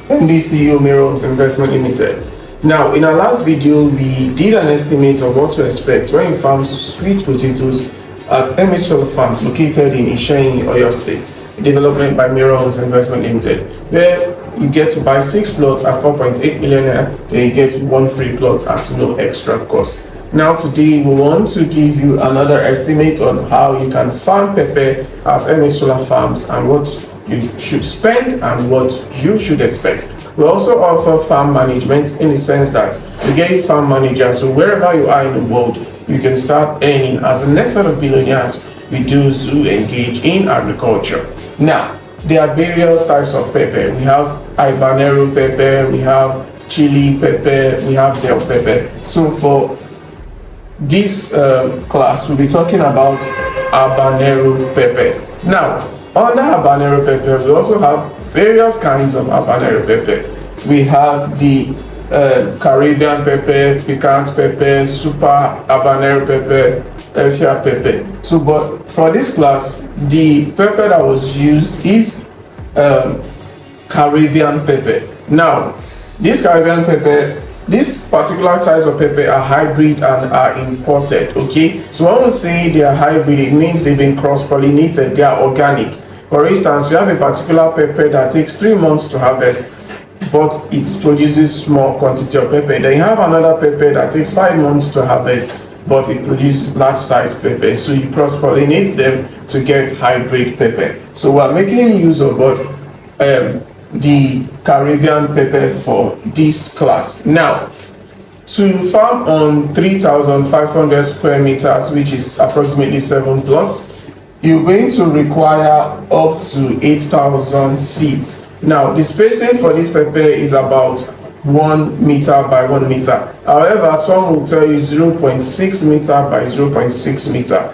MD CEO Mirrors Investment Limited. Now, in our last video, we did an estimate of what to expect when you farm sweet potatoes at MH Farms located in Iseyin, Oyo State, development by Mirrors Investment Limited, where you get to buy 6 plots at 4.8 million naira, then you get 1 free plot at no extra cost. Now today we want to give you another estimate on how you can farm pepper at MH Farms and what you should spend and what you should expect. We also offer farm management in the sense that we get you farm manager, so wherever you are in the world, you can start earning as the next set of billionaires with those who engage in agriculture. Now, there are various types of pepper. We have Habanero pepper, we have chili pepper, we have bell pepper. So for this class, we'll be talking about Habanero pepper. Now, under Habanero pepper, we also have various kinds of Habanero pepper. We have the Caribbean pepper, piquant pepper, super Habanero pepper, Elfia pepper. So, but for this class, the pepper that was used is Caribbean pepper. Now, this Caribbean pepper, these particular types of pepper are hybrid and are imported. Okay, so when we say they are hybrid, it means they've been cross-pollinated, they are organic. For instance, you have a particular pepper that takes 3 months to harvest, but it produces small quantity of pepper. Then you have another pepper that takes 5 months to harvest, but it produces large size pepper. So you cross-pollinate them to get hybrid pepper. So we're making use of what the Caribbean pepper for this class. Now, to farm on 3,500 square meters, which is approximately 7 plots, you're going to require up to 8,000 seeds. Now, the spacing for this pepper is about 1 meter by 1 meter. However, some will tell you 0.6 meter by 0.6 meter.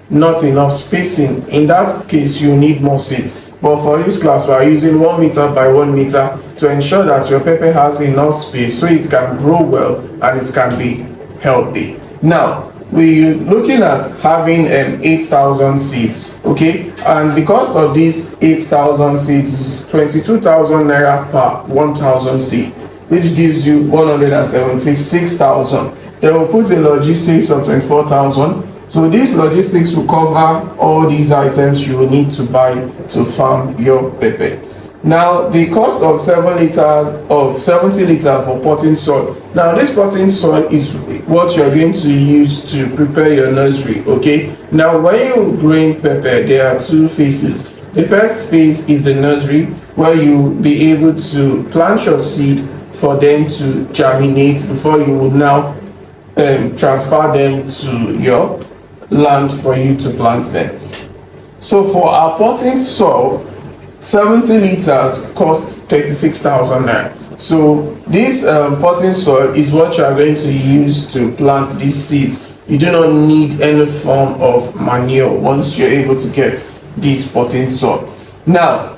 Not enough spacing. In that case, you need more seeds. But for this class, we are using 1 meter by 1 meter to ensure that your pepper has enough space so it can grow well and it can be healthy. Now, we're looking at having 8,000 seeds, okay? And the cost of these 8,000 seeds is 22,000 naira per 1,000 seed, which gives you 176,000. Then we'll put a logistics of 24,000. So these logistics will cover all these items you will need to buy to farm your pepper. Now, the cost of 70 liters for potting soil. Now, this potting soil is what you're going to use to prepare your nursery, okay? Now, when you growing pepper, there are 2 phases. The first phase is the nursery, where you'll be able to plant your seed for them to germinate before you will now transfer them to your land for you to plant them. So for our potting soil, 70 liters cost 36,000 naira. So this potting soil is what you are going to use to plant these seeds. You do not need any form of manure once you're able to get this potting soil. Now,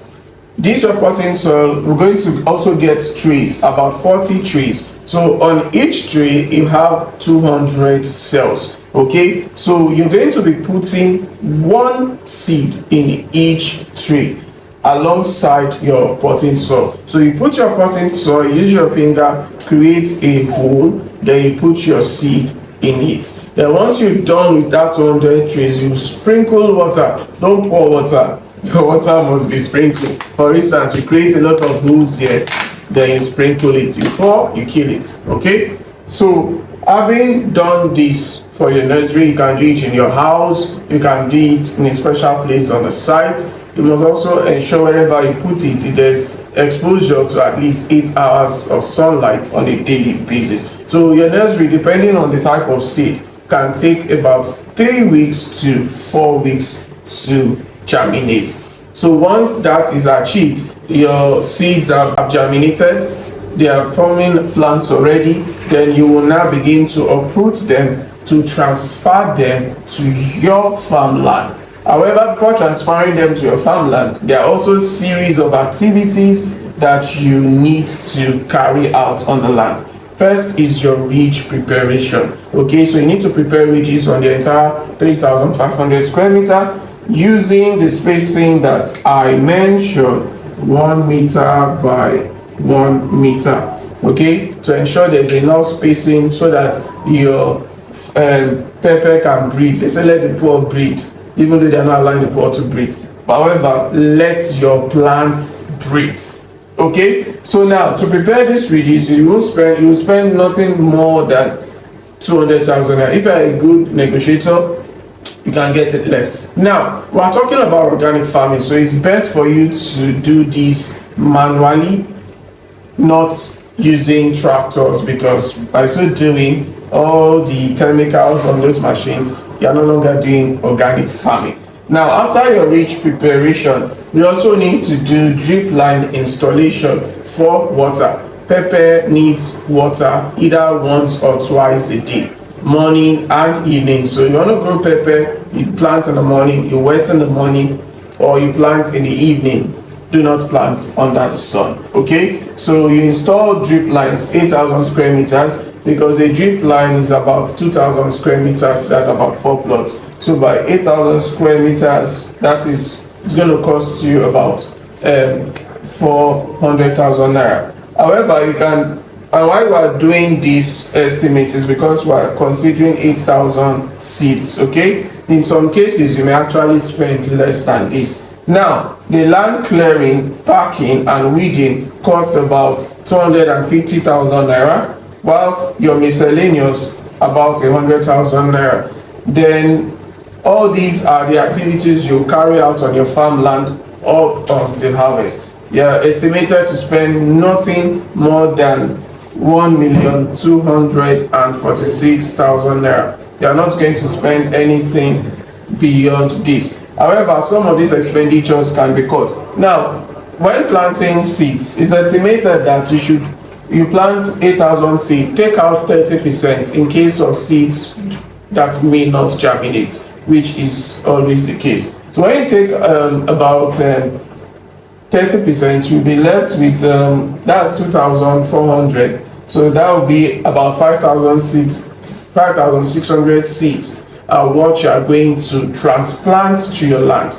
this potting soil, we're going to also get trays, about 40 trays. So on each tray, you have 200 cells. Okay, so you're going to be putting 1 seed in each tray alongside your potting soil. So you put your potting soil, use your finger, create a hole, then you put your seed in it. Then once you're done with that 200 trays, you sprinkle water. Don't pour water. Your water must be sprinkled. For instance, you create a lot of holes here, then you sprinkle it. You pour, you kill it. Okay, so having done this for your nursery, you can do it in your house, you can do it in a special place on the site. You must also ensure wherever you put it, there's exposure to at least 8 hours of sunlight on a daily basis. So your nursery, depending on the type of seed, can take about 3 weeks to 4 weeks to germinate. So once that is achieved, your seeds have germinated, they are forming plants already, then you will now begin to uproot them to transfer them to your farmland. However, before transferring them to your farmland, there are also a series of activities that you need to carry out on the land. First is your ridge preparation. Okay, so you need to prepare ridges on the entire 3,500 square meter using the spacing that I mentioned, 1 meter by 1 meter, okay, to ensure there's enough spacing so that your pepper can breed. They say let the poor breed, even though they're not allowing the poor to breed. However, let your plants breed. Okay, so now to prepare this ridges, you will spend nothing more than 200,000 naira. If you are a good negotiator, you can get it less. Now we are talking about organic farming, so it's best for you to do this manually, not using tractors, because by so doing, all the chemicals on those machines, you are no longer doing organic farming. Now after your ridge preparation, you also need to do drip line installation for water. Pepper needs water either once or twice a day, morning and evening. So you want to grow pepper, you plant in the morning, you wet in the morning, or you plant in the evening. Do not plant under the sun. Okay, so you install drip lines 8,000 square meters, because a drip line is about 2,000 square meters. That's about 4 plots. So by 8,000 square meters, that is, it's going to cost you about 400,000 naira. However, you can, and why we are doing this estimate is because we are considering 8,000 seeds. Okay, in some cases you may actually spend less than this. Now the land clearing, packing and weeding cost about 250,000 naira, while your miscellaneous about 100,000 naira. Then all these are the activities you carry out on your farmland up until harvest. You are estimated to spend nothing more than 1,246,000 naira. You are not going to spend anything beyond this. However, some of these expenditures can be cut. Now, when planting seeds, it's estimated that you plant 8,000 seeds, take out 30% in case of seeds that may not germinate, which is always the case. So when you take about 30%, you'll be left with that's 2,400. So that will be about 5,600 seeds. What you are going to transplant to your land.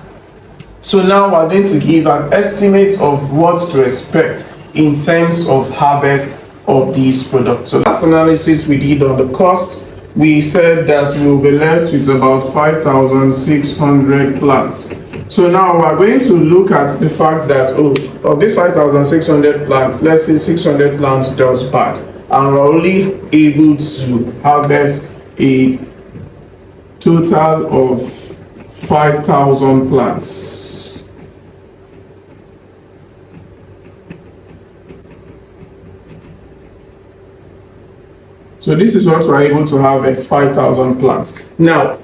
So now we're going to give an estimate of what to expect in terms of harvest of these products. So last analysis we did on the cost, we said that we will be left with about 5,600 plants. So now we're going to look at the fact that of these 5,600 plants, let's say 600 plants does bad, and we're only able to harvest a total of 5,000 plants. So this is what we're able to harvest, 5,000 plants. Now,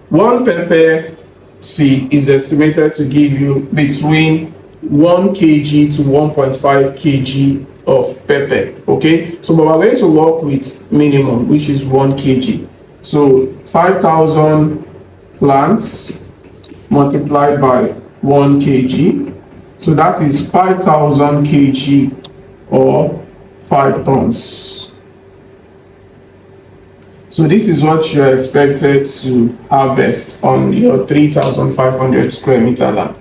one pepper seed is estimated to give you between 1 kg to 1.5 kg of pepper. Okay, so but we're going to work with minimum, which is 1 kg. So 5,000 plants multiplied by 1 kg. So that is 5,000 kg or 5 tons. So this is what you're expected to harvest on your 3,500 square meter land.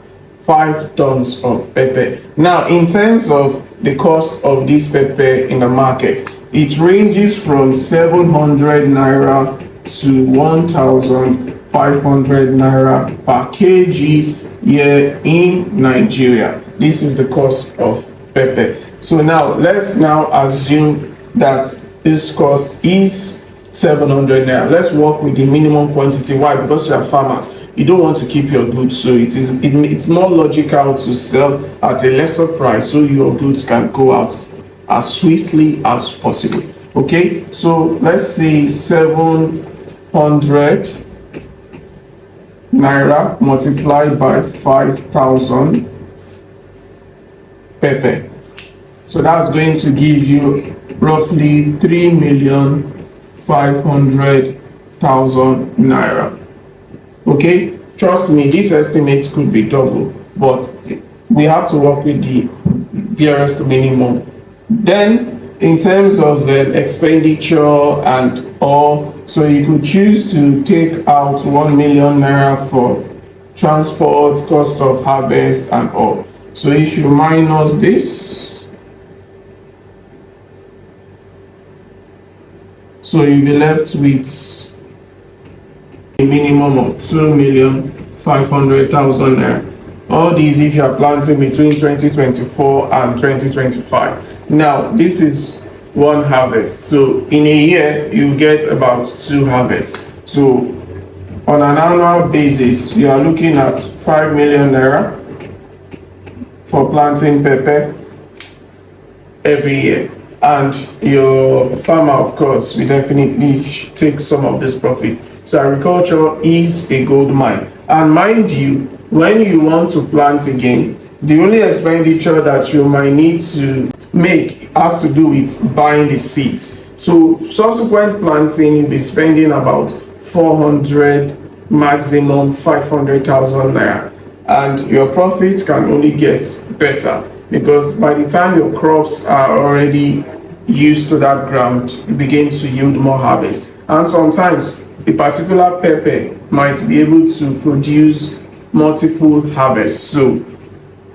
5 tons of pepper. Now, in terms of the cost of this pepper in the market, it ranges from 700 naira to 1,500 naira per kg here in Nigeria. This is the cost of pepper. So now let's now assume that this cost is 700 naira. Let's work with the minimum quantity. Why? Because you are farmers, you don't want to keep your goods, so it's more logical to sell at a lesser price so your goods can go out as swiftly as possible. Okay, so let's say 700 naira multiplied by 5,000 pepper. So that's going to give you roughly 3,500,000 naira. Okay, trust me, this estimate could be double, but we have to work with the barest minimum. Then in terms of expenditure and all, so you could choose to take out 1 million naira for transport, cost of harvest and all. So if you minus this, So you'll be left with a minimum of 2,500,000 naira. All these if you are planting between 2024 and 2025. Now, this is one harvest. So in a year, you get about 2 harvests. So on an annual basis, you are looking at 5 million naira for planting pepper every year. And your farmer, of course, will definitely take some of this profit. So agriculture is a gold mine. And mind you, when you want to plant again, the only expenditure that you might need to make has to do with buying the seeds. So subsequent planting, you'll be spending about 400, maximum 500,000 naira. And your profits can only get better, because by the time your crops are already used to that ground, you begin to yield more harvest. And sometimes a particular pepper might be able to produce multiple harvests. So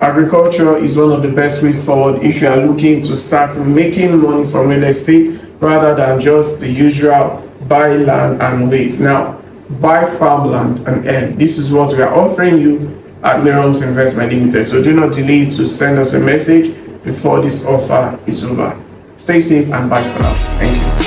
agriculture is one of the best ways forward if you are looking to start making money from real estate rather than just the usual buy land and wait. Now, buy farmland and earn. This is what we are offering you at Nerums Investment Limited. So do not delay to send us a message before this offer is over. Stay safe and bye for now. Thank you.